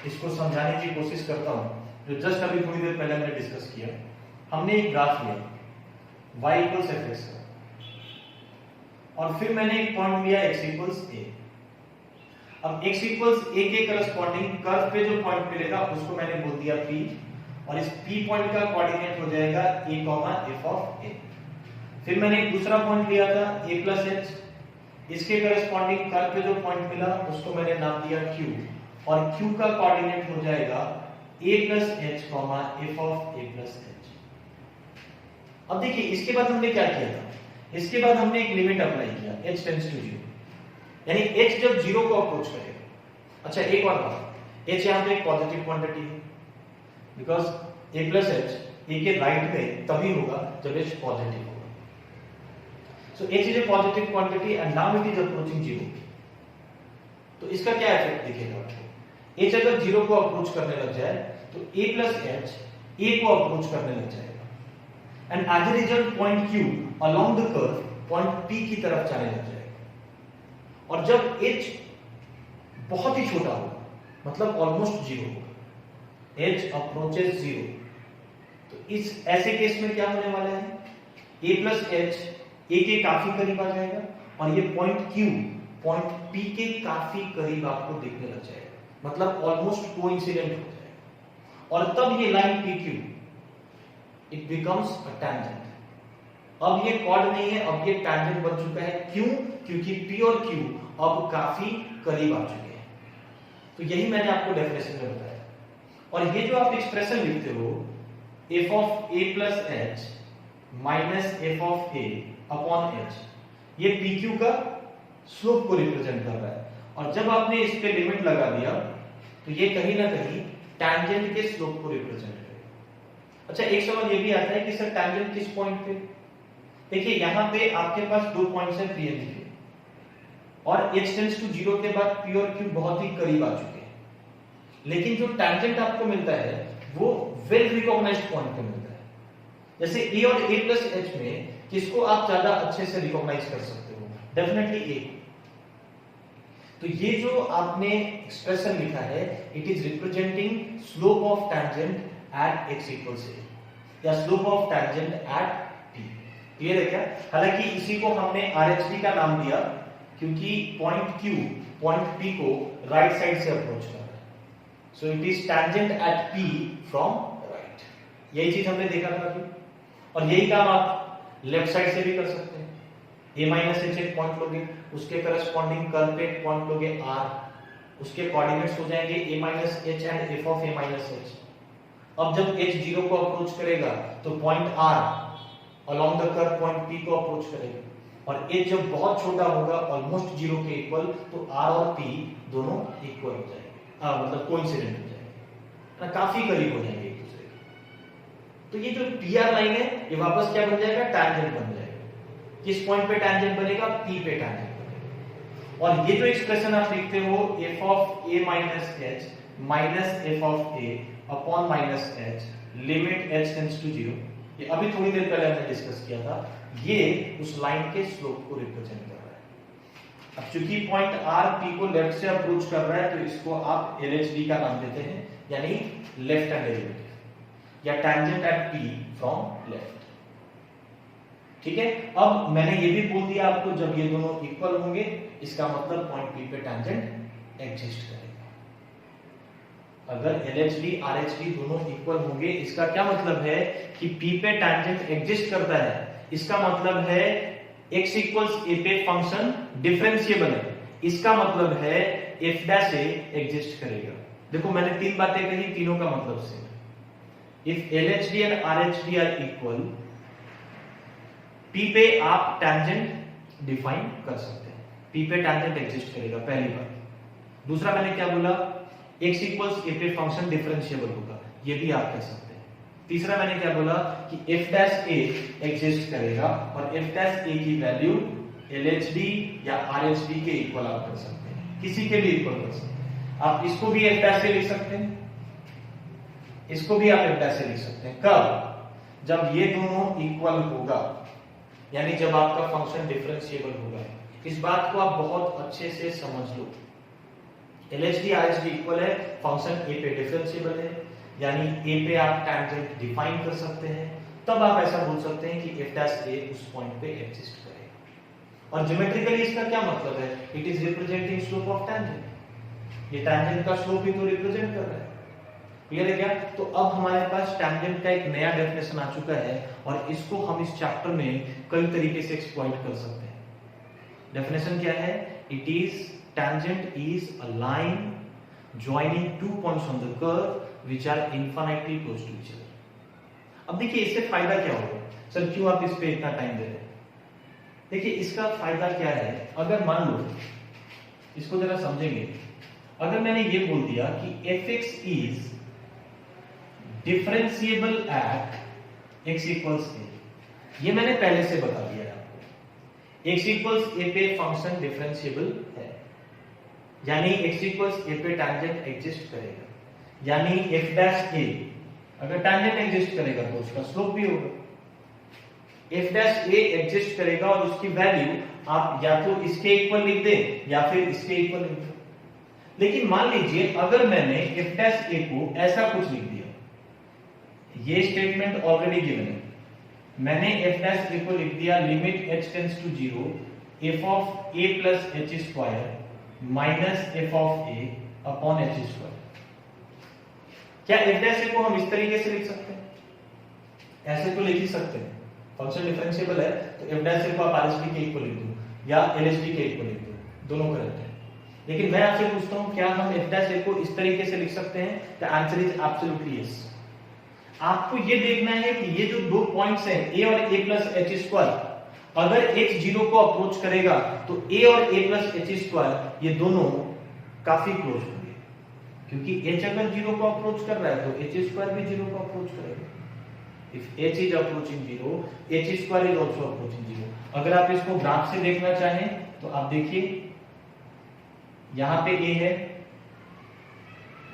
इसको समझाने की कोशिश करता हूं, जो जस्ट अभी थोड़ी देर पहले हमने डिस्कस किया। हमने एक ग्राफ लिया y इक्वल्स fx और फिर मैंने एक पॉइंट लिया x इक्वल्स a। अब x इक्वल्स a के करस्पॉन्डिंग कर्व पे जो पॉइंट मिलेगा उसको मैंने बोल दिया p, और इस p पॉइंट का कोऑर्डिनेट हो जाएगा a, f ऑफ a। फिर मैंने एक दूसरा पॉइंट लिया था a प्लस h, इसके करस्पॉन्डिंग कर्व पे जो पॉइंट मिला उसको मैंने नाम दिया q, और q का कोऑर्डिनेट हो जाएगा a plus h, f of a plus h। अब देखिए इसके बाद हमने क्या किया था, इसके बाद हमने एक लिमिट अप्लाई किया h टेंड्स टू 0, यानी h जब 0 को अप्रोच करेगा। अच्छा एक और बात, h यहां पे एक पॉजिटिव क्वांटिटी है, because a plus h a के राइट में तभी होगा जब h पॉजिटिव होगा। सो h is a positive quantity and now it is approaching 0। तो इसका क्या इफेक्ट दिखेगा आपको, h अगर 0 को अप्रोच करने लग जाए तो a प्लस h a को अप्रोच करने लग जाएगा, and as a result point Q along the curve point P की तरफ जाने लग जाएगा। और जब h बहुत ही छोटा होगा, मतलब ऑलमोस्ट 0 होगा, h approaches 0, तो इस ऐसे केस में क्या होने वाला है, a प्लस h a के काफी करीब आ जाएगा और ये पॉइंट Q पॉइंट P के काफी करीब आपको दिखने लग जाएगा, मतलब ऑलमोस्ट कोइंसिडेंट हो जाएगा। और तब ये line PQ it becomes a tangent। अब ये कॉर्ड नहीं है, अब ये टैंजेंट बन चुका है। क्यों? क्योंकि P और Q अब काफी करीब आ चुके हैं। तो यही मैंने आपको डेफिनेशन में बताया। और ये जो आप एक्सप्रेशन लिखते हो f of a plus h minus f of a upon h, ये PQ का स्लोप को रिप्रेजेंट कर रहा है। और जब आपने इस पे लिमिट लगा दिया तो ये कहीं ना कहीं टैंजेंट के स्लोप को रिप्रेजेंट करेगा। अच्छा, एक सवाल ये भी आता है कि सर टैंजेंट किस पॉइंट पे? देखिए यहां पे आपके पास दो पॉइंट्स हैं P and Q, और h टेंड्स टू 0 के बाद P और Q बहुत ही करीब आ चुके हैं, लेकिन जो टैंजेंट आपको मिलता है वो वेल रिकॉग्नाइज्ड पॉइंट पे मिलता है। जैसे a और a प्लस h में किसको आप ज्यादा अच्छे से रिकॉग्नाइज कर सकते हो? Definitely a। तो ये जो आपने एक्सप्रेशन लिखा है, it is representing slope of tangent at x equals a, या slope of tangent at t। Clear है क्या? हालांकि इसी को हमने RHT का नाम दिया क्योंकि पॉइंट Q पॉइंट P को राइट साइड से अप्रोच कर रहा है, so it is tangent at P from right. यही चीज हमने देखा था अभी, और यही काम आप लेफ्ट साइड से भी कर सकते हैं। a माइनस h एक पॉइंट लोगे, उसके करस्पॉन्डिंग कर्व पे एक पॉइंट लोगे r, उसके कोऑर्डिनेट्स हो जाएंगे a minus h and f of a minus h। अब जब h 0 को अप्रोच करेगा तो point r along the curve point p को अप्रोच करेगा, और h जब बहुत छोटा होगा ऑलमोस्ट 0 के इक्वल, तो r और p दोनों इक्वल हो जाएंगे, मतलब कोइंसिडेंट हो जाएंगे, काफी करीब हो जाएंगे एक दूसरे के। तो ये जो pr लाइन है ये वापस क्या बन जाएगा? टैंजेंट बन जाएगा। किस पॉइंट पे टैंजेंट बनेगा? P पे टैंजेंट बनेगा। और ये जो एक्सप्रेशन आप लिखते हो f of a minus h minus f of a upon minus h limit h tends to 0, ये अभी थोड़ी देर पहले हमने डिस्कस किया था, ये उस लाइन के स्लोप को रिप्रेजेंट कर रहा है। अब चूंकि पॉइंट r p को लेफ्ट से अप्रोच कर रहा है, तो इसको आप LHD का नाम देते हैं, यानी लेफ्ट हैंड डेरिवेटिव, या tangent at p from left. ठीक है, अब मैंने ये भी बोल दिया आपको, जब ये दोनों इक्वल होंगे इसका मतलब पॉइंट P पे टैंजेंट एग्जिस्ट करेगा। अगर LHD RHD दोनों इक्वल होंगे, इसका क्या मतलब है कि P पे टैंजेंट एग्जिस्ट करता है, इसका मतलब है x इक्वल्स a पे फंक्शन डिफरेंशिएबल है, इसका मतलब है f डैश a एग्जिस्ट करेगा। देखो मैंने तीन बातें कही, तीनों का मतलब सेम है। If LHD and RHD are equal, P पे आप टैंजेंट डिफाइन कर सकते हैं, P पे टैंजेंट एग्जिस्ट करेगा, पहली बात। दूसरा मैंने क्या बोला? x इक्वल्स a पे फंक्शन डिफरेंशिएबल होगा, ये भी आप कह सकते हैं। तीसरा मैंने क्या बोला कि f डैश a एग्जिस्ट करेगा, और f डैश a की वैल्यू LHD या RHD के इक्वल आप कर सकते हैं, किसी के भी इक्वल कर सकते हैं। आप इसको भी f डैश से लिख सकते हैं, इसको भी आप f डैश से लिख सकते हैं। कब? जब ये दोनों इक्वल होगा, यानी जब आपका फंक्शन डिफरेंशिएबल होगा। इस बात को आप बहुत अच्छे से समझ लो। LHD RHD इक्वल है, फंक्शन a पे डिफरेंशिएबल है, यानी a पे आप टैंजेंट डिफाइन कर सकते हैं, तब आप ऐसा बोल सकते हैं कि f डैश a उस पॉइंट पे एग्जिस्ट करेगा। और ज्योमेट्रिकली इसका क्या मतलब है? It is representing slope of tangent, ये टैंजेंट का स्लोप ही तो रिप्रेजेंट कर रहा है। क्लियर है क्या? तो अब हमारे पास टैंजेंट का एक नया डेफिनेशन आ चुका है, और इसको हम इस चैप्टर में कई तरीके से एक्सप्लॉइट कर सकते हैं। डेफिनेशन क्या है? It is tangent is a line joining two points on the curve which are infinitely close to each other. अब देखिए इससे फायदा क्या होगा? सर क्यों आप इस पे इतना टाइम दे रहे हैं? देखिए इसका फायदा क्या है, अगर मान लो, इसको जरा समझेंगे, अगर मैंने ये बोल दिया कि fx is differentiable at x equals a, ये मैंने पहले से बता दिया है आपको। x equals a पे फंक्शन डिफरेंशिएबल है, यानी x इक्वल्स a पे टैंजेंट एग्जिस्ट करेगा, यानी f डैश a अगर टैंजेंट एग्जिस्ट करेगा तो उसका स्लोप भी होगा। f डैश a एग्जिस्ट करेगा और उसकी वैल्यू आप या तो इसके इक्वल लिख दें या फिर इसके इक्वल लिख दें। लेकिन मान लीजिए अगर मैंने f डैश a को ऐसा कुछ लिख दिया, ये स्टेटमेंट ऑलरेडी गिवन है, मैंने f डैश a को लिख दिया limit h tends to 0 f of a plus h square minus f of a upon h square. क्या f डैश a को हम इस तरीके से लिख सकते हैं? ऐसे तो लिख ही सकते हैं, फंक्शन डिफरेंशिएबल है तो f डैश a को आप RHD के इक्वल लिख दो या LHD के इक्वल लिख दो, दोनों करेक्ट है। लेकिन मैं आपसे पूछता हूं क्या हम f डैश a को इस तरीके से लिख सकते हैं? The answer is absolutely yes. आपको ये देखना है कि ये जो दो पॉइंट्स हैं a और a प्लस h स्क्वायर, अगर h 0 को अप्रोच करेगा तो a और a प्लस h स्क्वायर ये दोनों काफी क्लोज होंगे। क्योंकि h अगर 0 को अप्रोच कर रहा है तो h स्क्वायर भी 0 को अप्रोच करेगा। If h is approaching 0, h square is also approaching 0। अगर आप इसको ग्राफ से देखना चाहें तो आप देखिए, यहां पे a है,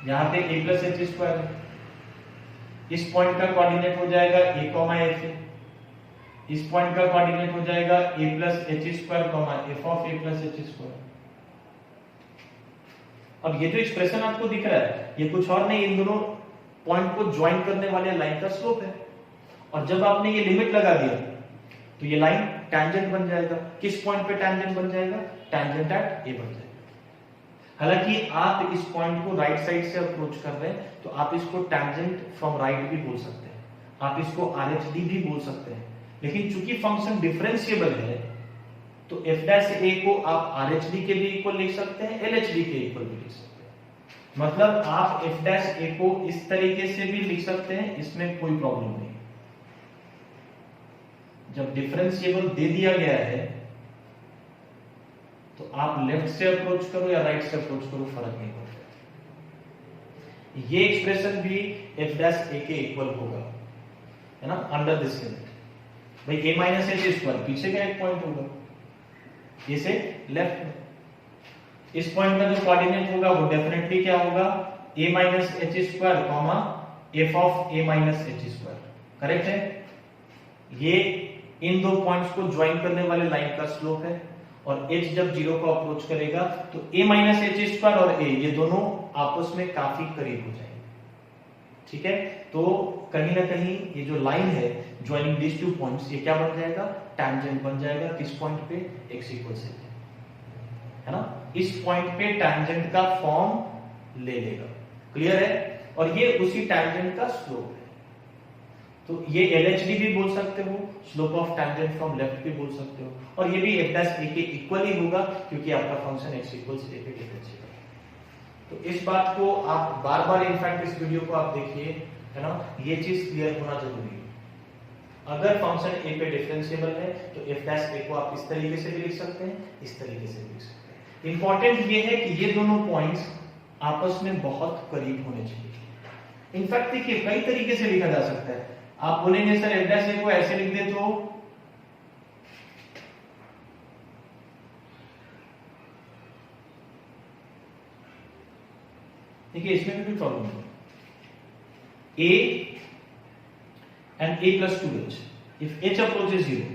यहां पे a प्लस h स्क्वायर है। इस पॉइंट का कोऑर्डिनेट हो जाएगा a कॉमा f, इस पॉइंट का कोऑर्डिनेट हो जाएगा a plus h square comma f of a plus h square. अब ये जो एक्सप्रेशन आपको दिख रहा है ये कुछ और नहीं, इन दोनों पॉइंट को ज्वाइन करने वाले लाइन का स्लोप है। और जब आपने ये लिमिट लगा दिया तो ये लाइन टैंजेंट बन जाएगा। किस पॉइंट पे टैंजेंट बन जाएगा? टैंजेंट एट ए बन जाएगा। हालांकि आप इस पॉइंट को राइट साइड से अप्रोच कर रहे हैं तो आप इसको टैंजेंट फ्रॉम राइट भी बोल सकते हैं, आप इसको आरएचडी भी बोल सकते हैं। लेकिन चूंकि फंक्शन डिफरेंशिएबल है तो एफ डैश ए को आप आरएचडी के भी इक्वल लिख सकते हैं, एलएचडी के इक्वल भी लिख सकते हैं। मतलब आप एफ डैश ए को इस तरीके से भी लिख सकते हैं, इसमें कोई प्रॉब्लम नहीं। जब डिफरेंशिएबल दे दिया गया है तो आप लेफ्ट से अप्रोच करो या राइट से अप्रोच करो, फर्क नहीं पड़ता। ये एक्सप्रेशन भी एफ डैश ए के इक्वल होगा, है ना, अंडर दिस लिमिट। भाई a माइनस एच स्क्वायर पीछे का एक पॉइंट होगा, ये से लेफ्ट में। इस पॉइंट का जो कोऑर्डिनेट होगा वो डेफिनेटली क्या होगा? a minus H square comma f of a minus H square. Correct है? ये इन दो पॉइंट्स को ज्वाइन करने वाले लाइन का स्लोप है। और h जब 0 को अप्रोच करेगा तो a माइनस एच स्क्वायर और a ये दोनों आपस में काफी करीब हो जाएंगे। ठीक है, तो कहीं ना कहीं ये जो लाइन है ज्वाइनिंग दिस टू पॉइंट्स, ये क्या बन जाएगा? टैंजेंट बन जाएगा। किस पॉइंट पे? x इक्वल से, है ना, इस पॉइंट पे टैंजेंट का फॉर्म ले लेगा। क्लियर है? और ये उसी टैंजेंट का स्लोप है। तो ये एलएचडी भी बोल सकते हो, slope of tangent from left भी बोल सकते हो, और ये भी एफ डैश ए के इक्वल ही होगा क्योंकि आपका फंक्शन x इक्वल्स a पे डिफरेंशिएबल है। तो इस बात को आप बार-बार इनफैक्ट इस वीडियो को आप देखिए, है ना, ये चीज क्लियर होना जरूरी है। अगर फंक्शन a पे डिफरेंशिएबल है तो एफ डैश ए को आप इस तरीके से भी लिख सकते हैं, इस तरीके से भी लिख सकते हैं। इंपॉर्टेंट ये है कि ये दोनों पॉइंट्स आपस में बहुत करीब होने चाहिए। इनफैक्ट देखिए कई तरीके से लिखा जा सकता है। आप बोलेंगे सर एफ डैश ए को ऐसे लिख दे तो, देखिए इसमें भी प्रॉब्लम है। a and a plus 2h, if h approaches 0,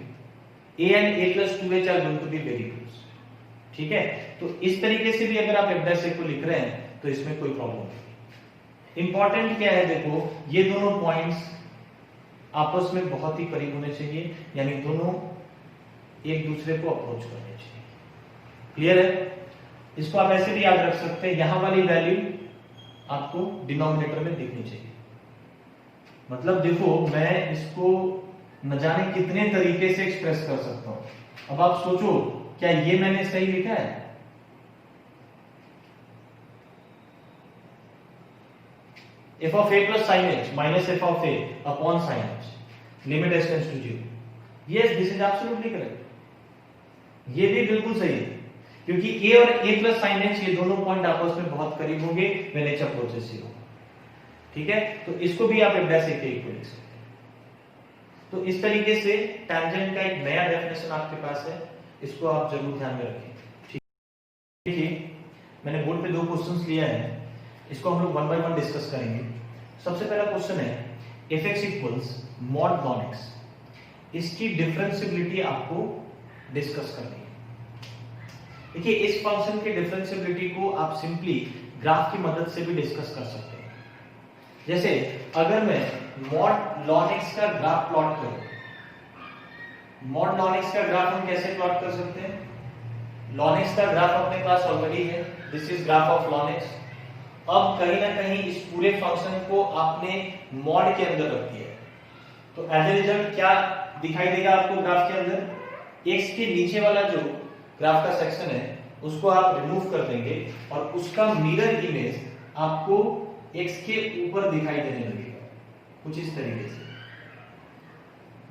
a and a plus 2h are going to be very close। ठीक है, तो इस तरीके से भी अगर आप एफ डैश ए को लिख रहे हैं तो इसमें कोई प्रॉब्लम नहीं। इंपॉर्टेंट क्या है? देखो ये दोनों पॉइंट्स आपस में बहुत ही करीब होने चाहिए, यानी दोनों एक दूसरे को अप्रोच करने चाहिए। क्लियर है? इसको आप ऐसे भी याद रख सकते हैं, यहां वाली वैल्यू आपको डिनोमिनेटर में दिखनी चाहिए। मतलब देखो मैं इसको न जाने कितने तरीके से एक्सप्रेस कर सकता हूं। अब आप सोचो क्या ये मैंने सही लिखा है? f of a plus sin h minus f of a upon sin h, limit s tends to 0। Yes, this is absolutely correct। ये भी बिल्कुल सही है क्योंकि a और a plus sin h ये दोनों पॉइंट आपस में बहुत करीब होंगे when h approaches 0। ठीक है, तो इसको भी आप f डैश a के इक्वल लिख सकते हैं। तो इस तरीके से टैंजेंट का एक नया डेफिनेशन आपके पास है, इसको आप जरूर ध्यान में रखें। ठीक है, मैंने बोर्ड पे दो क्वेश्चंस लिए हैं, इसको हम लोग वन बाय वन डिस्कस करेंगे। सबसे पहला क्वेश्चन है f(x) equals mod ln x, इसकी डिफरेंशिएबिलिटी आपको डिस्कस करनी है। देखिए इस फंक्शन के डिफरेंशिएबिलिटी को आप सिंपली ग्राफ की मदद से भी डिस्कस कर सकते हैं। जैसे अगर मैं मॉड ln x का ग्राफ प्लॉट करूं, मॉड ln x का ग्राफ हम कैसे प्लॉट कर सकते हैं? ln x का ग्राफ अपने पास ऑलरेडी है, this is graph of ln x। अब कहीं ना कहीं इस पूरे फंक्शन को आपने मॉड के अंदर रख दिया है, तो एज ए रिजल्ट क्या दिखाई देगा आपको ग्राफ के अंदर? x के नीचे वाला जो ग्राफ का सेक्शन है उसको आप रिमूव कर देंगे और उसका मिरर इमेज आपको x के ऊपर दिखाई देने लगेगा कुछ इस तरीके से।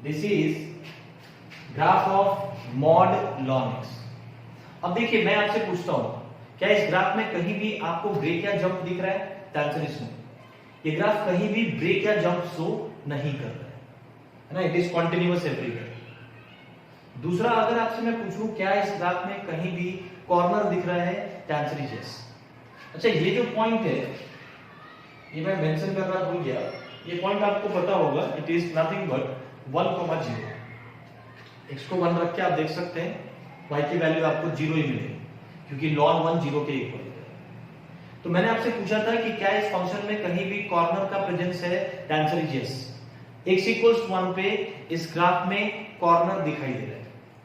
This is graph of mod ln x। अब देखिए मैं आपसे पूछता हूं, क्या इस ग्राफ में कहीं भी आपको ब्रेक या जंप दिख रहा है? Tension is no. ये ग्राफ कहीं भी ब्रेक या जंप शो नहीं कर रहा है ना, इट इज कॉन्टिन्यूअस एवरीवेयर। दूसरा, अगर आपसे मैं पूछूं क्या इस ग्राफ में कहीं भी कॉर्नर दिख रहा है, टेंशन इज यस। अच्छा, ये जो पॉइंट है, ये मैं मेंशन करना भूल गया, ये पॉइंट आपको पता होगा, it is nothing but 1,0। x को 1 रख के आप देख सकते हैं y की वैल्यू आपको 0 ही मिलेगी, क्योंकि ln 1 0 के इक्वल है। तो मैंने आपसे पूछा था कि क्या इस फंक्शन में कहीं भी कॉर्नर का प्रेजेंस है, आंसर इज यस। x = 1 पे इस ग्राफ में कॉर्नर दिखाई दे रहा है।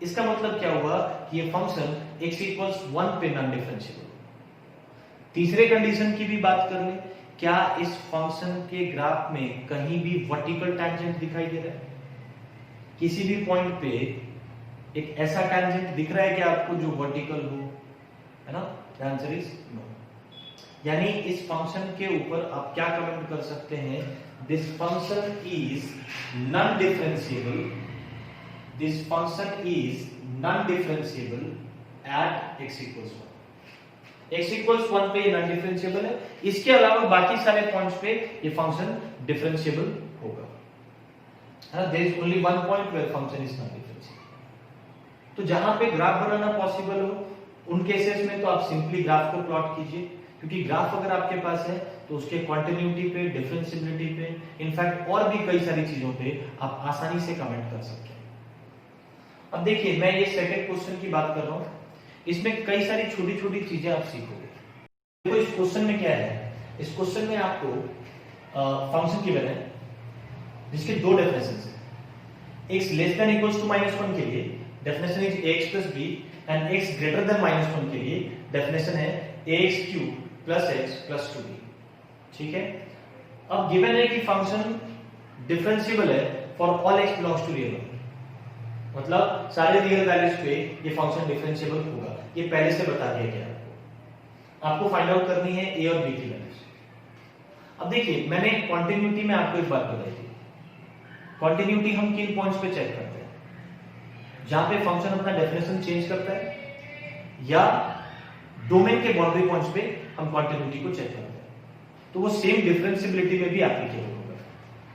इसका मतलब क्या हुआ कि ये फंक्शन x = 1 पे नॉन डिफरेंशिएबल। तीसरे कंडीशन की भी बात कर ले, क्या इस फंक्शन के ग्राफ में कहीं भी वर्टिकल टैंजेंट दिखाई दे रहा है? किसी भी पॉइंट पे एक ऐसा टैंजेंट दिख रहा है कि आपको जो वर्टिकल हो, है ना? Answer is no. यानी इस फंक्शन के ऊपर आप क्या कमेंट कर सकते हैं, this function is non differentiable, this function is non differentiable at x = 1। x = 1 पे नॉन डिफरेंशिएबल है, इसके अलावा बाकी सारे पॉइंट्स पे ये फंक्शन डिफरेंशिएबल होगा। There is only one point where function is not differentiable। तो जहां पे ग्राफ बनाना पॉसिबल हो, उन केसेस में तो आप सिंपली ग्राफ को प्लॉट कीजिए, क्योंकि ग्राफ अगर आपके पास है तो उसके कॉन्टिन्यूटी पे, डिफरेंशिएबिलिटी पे, इनफैक्ट और भी कई सारी चीजों पे आप आसानी से कमेंट कर सकते हैं। अब देखिए, मैं ये सेकंड क्वेश्चन की बात कर रहा हूं, इसमें कई सारी छोटी छोटी चीजें आप सीखोगे। देखो इस क्वेश्चन में क्या है, इस क्वेश्चन में आपको फंक्शन गिवन है जिसके दो डेफिनेशन है। x less than equals to -1 के लिए definition is ax + b and x greater than -1 के लिए डेफिनेशन है ax³ + x + 2b। ठीक है, अब गिवन है कि फंक्शन डिफरेंशिएबल है for all x belongs to real, मतलब सारे रियल वैल्यूज पे ये फंक्शन डिफरेंशिएबल होगा। ये पहले से बता दिया गया आपको फाइंड आउट करनी है a और b की वैल्यूज। अब देखिए, मैंने कॉन्टिन्यूटी में आपको एक बात बताई थी, कॉन्टिन्यूटी हम किन पॉइंट्स पे चेक करते हैं, जहां पे फंक्शन अपना डेफिनेशन चेंज करता है या डोमेन के बाउंड्री पॉइंट्स पे हम कॉन्टिन्यूटी को चेक करते हैं। तो वो सेम डिफरेंशिएबिलिटी में भी एप्लीकेबल होगा।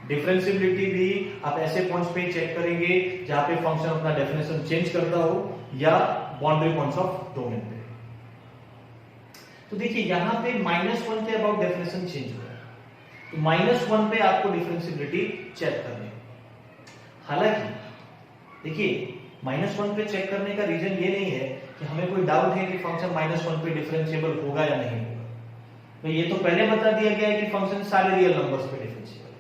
डिफरेंशिएबिलिटी भी आप ऐसे पॉइंट्स पे चेक करेंगे जहां पे फंक्शन अपना डेफिनेशन चेंज करता हो या बाउंड्री पॉइंट्स ऑफ डोमेन पे। तो देखिए, यहां पे -1 के अबाउट डेफिनेशन चेंज हो रहा है, तो -1 पे आपको डिफरेंशिएबिलिटी चेक करनी है। हालांकि देखिए, -1 पे चेक करने का रीजन ये नहीं है कि हमें कोई डाउट है कि फंक्शन -1 पे डिफरेंशिएबल होगा या नहीं होगा। तो ये तो पहले बता दिया गया है कि फंक्शन सारे रियल नंबर्स पे डिफरेंशिएबल है।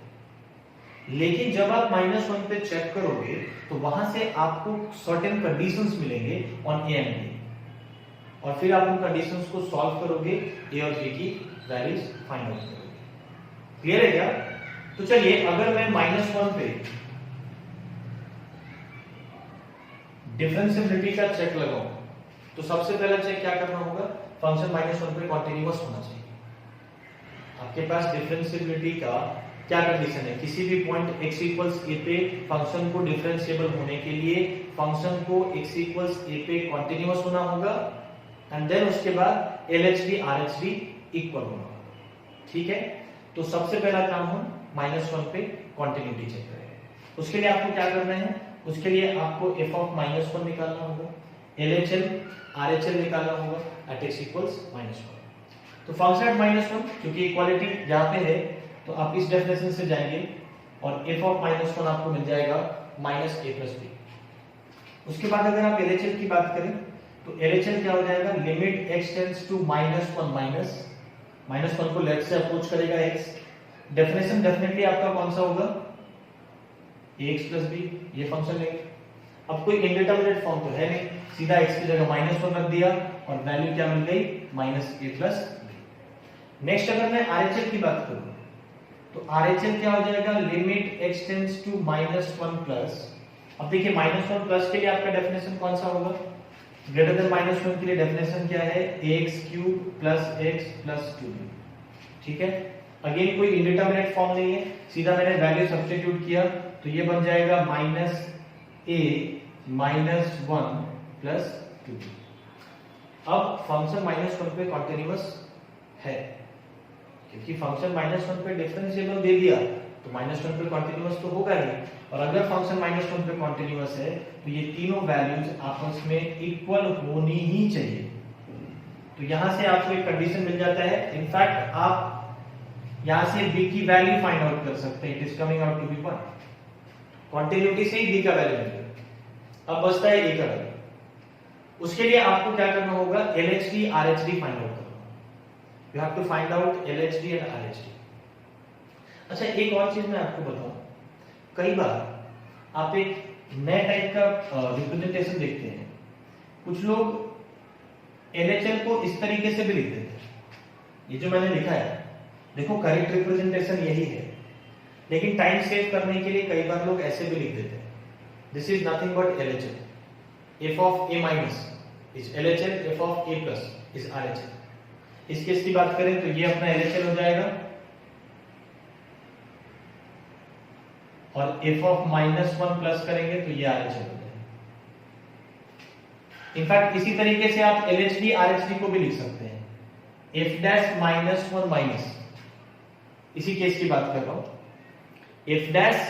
लेकिन जब आप -1 पे चेक करोगे तो वहां से आपको सर्टेन कंडीशंस मिलेंगे ऑन a एंड b, और फिर आप उन कंडीशंस को सॉल्व करोगे, a और b की वैल्यूज फाइंड आउट करोगे। क्लियर है क्या? तो चलिए, अगर मैं -1 पे डिफरेंशिएबिलिटी का चेक लगाऊं तो सबसे पहला चेक क्या करना होगा, फंक्शन -1 पे कॉन्टिन्यूअस होना चाहिए। आपके पास डिफरेंशिएबिलिटी का क्या कंडीशन है, किसी भी पॉइंट x = a पे फंक्शन को डिफरेंशिएबल होने के लिए फंक्शन को x = a पे कॉन्टिन्यूअस होना होगा, एंड देन उसके बाद LHB RHB इक्वल होना होगा। ठीक है, तो सबसे पहला काम हम -1 पे कॉन्टिन्यूटी चेक करेंगे। उसके लिए आपको क्या करना है, उसके लिए आपको f(-1) निकालना होगा, LHL RHL निकालना होगा एट x = -1। तो फंक्शन एट -1, क्योंकि इक्वालिटी यहां पे है तो आप इस डेफिनेशन से जाएंगे और f(-1) आपको मिल जाएगा -a + b। उसके बाद अगर आप LHL की बात करें तो LHL क्या हो जाएगा, लिमिट x टेंड्स टू -1 को लेफ्ट से अप्रोच करेगा x। डेफिनेशन डेफिनेटली आपका कौन सा होगा, ax + b, ये फंक्शन है। अब कोई इंडिटरमिनेट फॉर्म तो है नहीं, सीधा x की जगह -1 रख दिया और वैल्यू क्या मिल गई, -a + b। नेक्स्ट अगर मैं RHL की बात करूं तो RHL क्या हो जाएगा, लिमिट x टेंड्स टू -1 अब देखिए -1 के लिए आपका डेफिनेशन कौन सा होगा, ग्रेटर देन -1 के लिए डेफिनेशन क्या है, ax³ + x + 2b। ठीक है, अगेन कोई इंडिटरमिनेट फॉर्म नहीं है, सीधा मैंने वैल्यू सब्स्टिट्यूट किया तो ये बन जाएगा -a -1 + 2b। अब फंक्शन -1 पे कॉन्टिन्यूअस है, क्योंकि फंक्शन -1 पे डिफरेंशिएबल दे दिया तो -1 पे कॉन्टिन्यूअस तो होगा ही, और अगर फंक्शन -1 पे कॉन्टिन्यूअस है तो ये तीनों वैल्यूज आपस में इक्वल होनी ही चाहिए। तो यहां से आपको एक कंडीशन मिल जाता है। इनफैक्ट आप यहां से b की वैल्यू फाइंड आउट कर सकते हैं। It is coming out to be 1। Continuity से ही b का वैल्यू मिल गया। अब बचता है a का वैल्यू। उसके लिए आपको क्या करना होगा, LHD RHD फाइंड आउट करना। You have to find out LHD and RHD। अच्छा, एक और चीज मैं आपको बताऊं, कई बार आप एक नए टाइप का रिप्रेजेंटेशन देखते हैं। कुछ लोग LHL को इस तरीके से भी लिख देते हैं। ये जो मैंने लिखा है, देखो करेक्ट रिप्रेजेंटेशन यही है, लेकिन टाइम सेव करने के लिए कई बार लोग ऐसे भी लिख देते हैं। This is nothing but LHL। f of a minus is LHL, f of a plus is RHL। इस केस की बात करें तो ये अपना LHL हो जाएगा, और f of -1 प्लस करेंगे तो ये RHL हो जाएगा। इनफैक्ट इसी तरीके से आप LHD RHD को भी लिख सकते हैं। f dash -1 माइनस, इसी केस की बात कर रहा हूं। f dash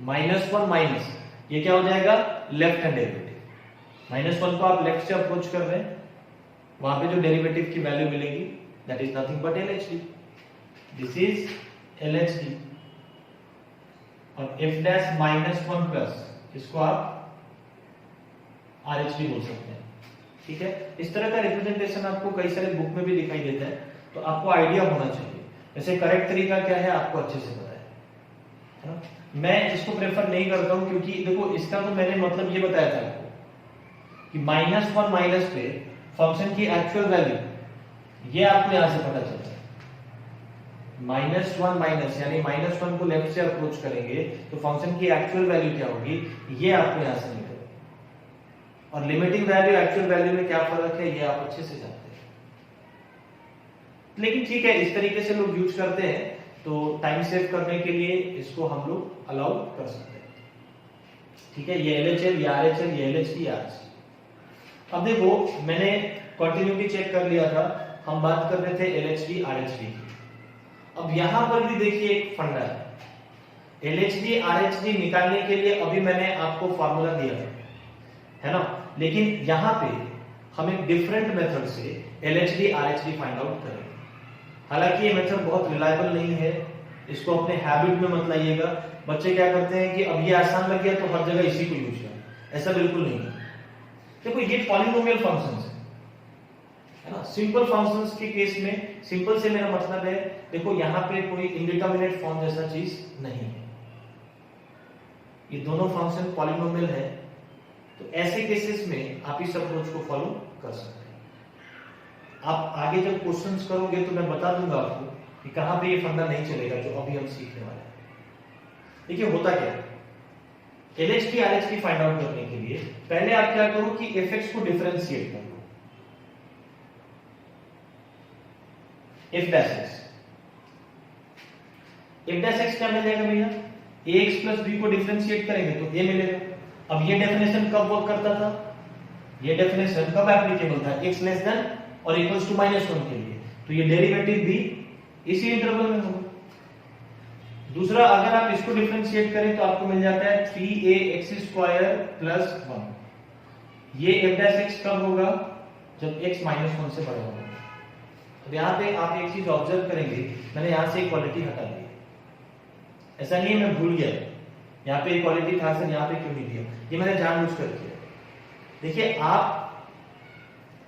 -1 माइनस, ये क्या हो जाएगा, लेफ्ट हैंड डेरिवेटिव। -1 को आप लेफ्ट से अप्रोच कर रहे हैं, वहां पे जो डेरिवेटिव की वैल्यू मिलेगी that is nothing but LHD। This is LHD। और f dash -1 प्लस, इसको आप RHD बोल सकते हैं। ठीक है, इस तरह का रिप्रेजेंटेशन आपको कई सारे बुक में भी दिखाई देता है, तो आपको आइडिया होना चाहिए। वैसे करेक्ट तरीका क्या है आपको अच्छे से पता है ना? मैं इसको प्रेफर नहीं करता हूं, क्योंकि देखो इसका तो मैंने मतलब ये बताया था आपको कि -1 माइनस पे फंक्शन की एक्चुअल वैल्यू, ये आपको यहां से पता चलता है। -1 माइनस यानी -1 को लेफ्ट से अप्रोच करेंगे तो फंक्शन की एक्चुअल वैल्यू क्या होगी, ये आपको यहां से निकलेगा। और लिमिटिंग वैल्यू एक्चुअल वैल्यू में क्या फर्क है, ये आप अच्छे से जानते हैं। लेकिन ठीक है, इस तरीके से लोग यूज करते हैं, तो टाइम सेव करने के लिए इसको हम लोग अलाउ कर सकते हैं। ठीक है, ये LHL, ये RHL, ये LHD, RHD। अब देखो, मैंने कंटिन्यूटी चेक कर लिया था, हम बात कर रहे थे LHD RHD की। अब यहां पर भी देखिए एक फंडा है। LHD RHD निकालने के लिए अभी मैंने आपको फार्मूला दिया है ना, लेकिन यहां पे हम एक डिफरेंट मेथड से LHD RHD फाइंड आउट करेंगे। हालांकि ये मेथड बहुत रिलायबल नहीं है, इसको अपने हैबिट में मत लाइएगा। बच्चे क्या करते हैं कि अब ये आसान लग गया तो हर जगह इसी को यूज करें, ऐसा बिल्कुल नहीं है। देखो ये पॉलिनोमियल फंक्शंस है ना। सिंपल फंक्शंस के केस में, सिंपल से मेरा मतलब है, देखो यहाँ पे कोई इंडिटरमिनेट फॉर्म जैसा चीज नहीं है, ये दोनों फंक्शन पॉलिनोमियल है। तो ऐसे केसेस में आप इस अप्रोच को फॉलो कर सकते हैं। आप आगे जब क्वेश्चंस करोगे तो मैं बता दूंगा आपको कि कहां पे ये फंडा नहीं चलेगा जो अभी हम सीखने वाले हैं। देखिए होता क्या है, LHD RHD फाइंड आउट करने के लिए पहले आप क्या करो कि fx को डिफरेंशिएट कर लो। f dash x क्या मिल जाएगा भैया, ax प्लस b को डिफरेंशिएट करेंगे तो a मिलेगा। अब ये डेफिनेशन कब वर्क करता था, ये डेफिनेशन कब एप्लीकेबल था, x लेस देन और इक्वल्स टू -1 के लिए, तो ये डेरिवेटिव भी इसी इंटरवल में होगा। दूसरा, अगर आप इसको डिफरेंशिएट करें तो आपको मिल जाता है 3ax² प्लस 1। ये f dash x कब होगा, जब x -1 से बड़ा होगा। अब यहाँ पे आप एक चीज ऑब्जर्व करेंगे, मैंने यहाँ से इक्वालिटी हटा दी, ऐसा नहीं है मैं भूल गया, यहाँ पे इक्वालिटी था सर, यहाँ पे क्यों नहीं दिया, ये मैंने जानबूझ कर किया। देखिए आप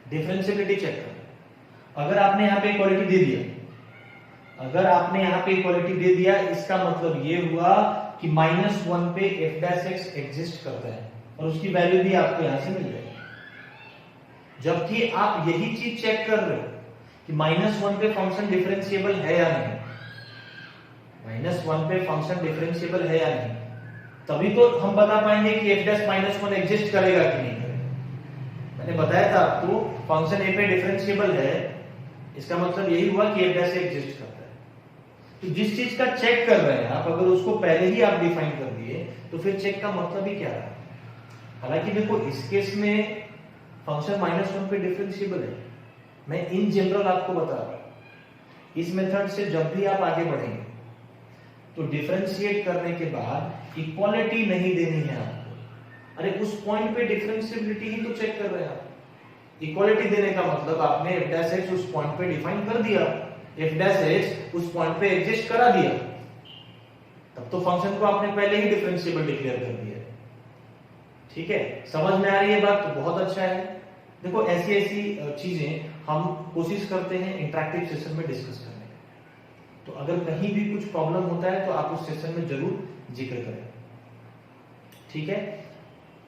डिफरेंशिएबिलिटी चेक करें, अगर आपने यहाँ पे इक्वालिटी दे दिया, अगर आपने यहाँ पे इक्वालिटी दे दिया, इसका मतलब ये हुआ कि -1 पे f dash x एग्जिस्ट करता है और उसकी वैल्यू भी आपको यहाँ से मिल जाएगी। जबकि आप यही चीज चेक कर रहे हो कि -1 पे फंक्शन डिफरेंशिएबल है या नहीं, -1 पे फंक्शन डिफरेंशिएबल है या नहीं, तभी तो हम बता पाएंगे कि f dash -1 एग्जिस्ट करेगा कि नहीं करेगा। मैंने बताया था आपको फंक्शन a पे डिफरेंशिएबल है, इसका मतलब यही हुआ कि f dash एग्जिस्ट करता है। तो जिस चीज का चेक कर रहे हैं आप, अगर उसको पहले ही आप डिफाइन कर दिए तो फिर चेक का मतलब ही क्या है। हालांकि देखो इस केस में फंक्शन -1 पे डिफरेंशिएबल है, मैं इन जनरल आपको बता रहा हूं। इस मेथड से जब भी आप आगे बढ़ेंगे तो डिफरेंशिएट करने के बाद इक्वालिटी नहीं देनी है आपको। अरे उस पॉइंट पे डिफरेंशिएबिलिटी ही तो चेक कर रहे हैं आप। इक्वालिटी देने का मतलब आपने f डैश x उस पॉइंट पे डिफाइन कर दिया, f डैश x उस पॉइंट पे एग्जिस्ट करा दिया, तब तो फंक्शन को आपने पहले ही डिफरेंशिएबल डिक्लेयर कर दिया। ठीक है, समझ में आ रही है बात? तो बहुत अच्छा है। देखो ऐसी चीजें हम कोशिश करते हैं इंटरेक्टिव सेशन में डिस्कस करने का, तो अगर कहीं भी कुछ प्रॉब्लम होता है तो आप उस सेशन में जरूर जिक्र करें। ठीक है,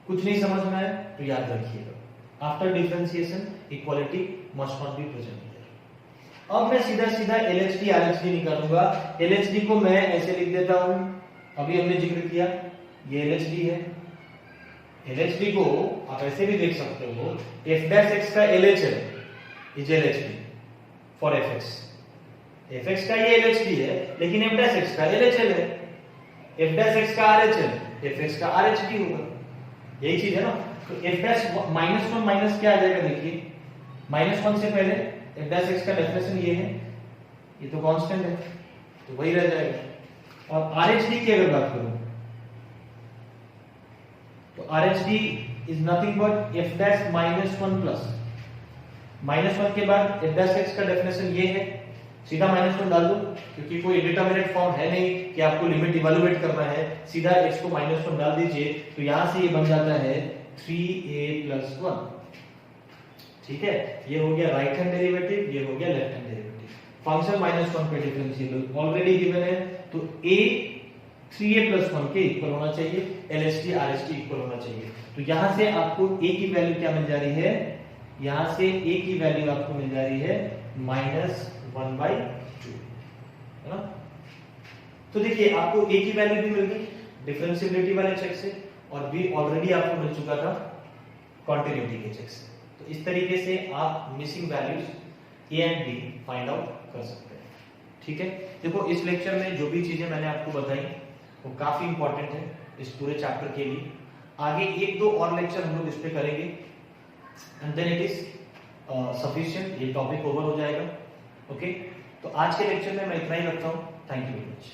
कुछ नहीं समझ में आया तो याद रखिएगा, after differentiation equality must not be present. अब मैं सीधा LHD RHD निकालूंगा। LHD को मैं ऐसे लिख देता हूं, अभी हमने जिक्र किया ये LHD है। LHD को आप ऐसे भी देख सकते हो, f डैश x का LHL is LHD for fx। fx का ये LHD है लेकिन f डैश x का LHL है। f डैश x का RHL fx का RHD होगा, यही चीज है ना। तो f dash minus one minus क्या आ जाएगा, देखिए माइनस वन से पहले f डैश x का डेफिनेशन ये है, ये तो कांस्टेंट है तो वही रह जाएगा। और RHD की अगर बात करूं तो RHD is nothing but f dash minus one plus minus one के बाद f डैश x का डेफिनेशन ये है, सीधा माइनस वन डाल दो क्योंकि कोई डिटरमिनेट फॉर्म है नहीं कि आपको लिमिट इवैल्यूएट करना है, सीधा x को माइनस वन डाल दीजिए तो यहां से ये बन जाता है 3a प्लस 1। ठीक है, ये हो गया राइट हैंड डेरिवेटिव, ये हो गया left hand derivative. Function minus one पे डिफरेंशिएबल ऑलरेडी गिवन है तो a 3a प्लस 1 के इक्वल होना चाहिए, LHD RHD इक्वल होना चाहिए। तो यहां से आपको a की वैल्यू क्या मिल जा रही है, यहां से a की वैल्यू आपको मिल जा रही है -1/2, है ना। तो देखिए आपको a की वैल्यू भी मिल गई डिफरेंशिएबिलिटी वाले चेक से, और b ऑलरेडी आपको मिल चुका था कॉन्टिन्यूटी के चेक से। तो इस तरीके से आप missing values a and b find out कर सकते हैं। ठीक है, देखो इस लेक्चर में जो भी चीजें मैंने आपको बताई वो काफी इंपॉर्टेंट है इस पूरे चैप्टर के लिए। आगे एक दो और लेक्चर हम लोग इस पे करेंगे and then it is sufficient, ये टॉपिक ओवर हो जाएगा। ओके, तो आज के लेक्चर में मैं इतना ही रखता हूँ। Thank you very much.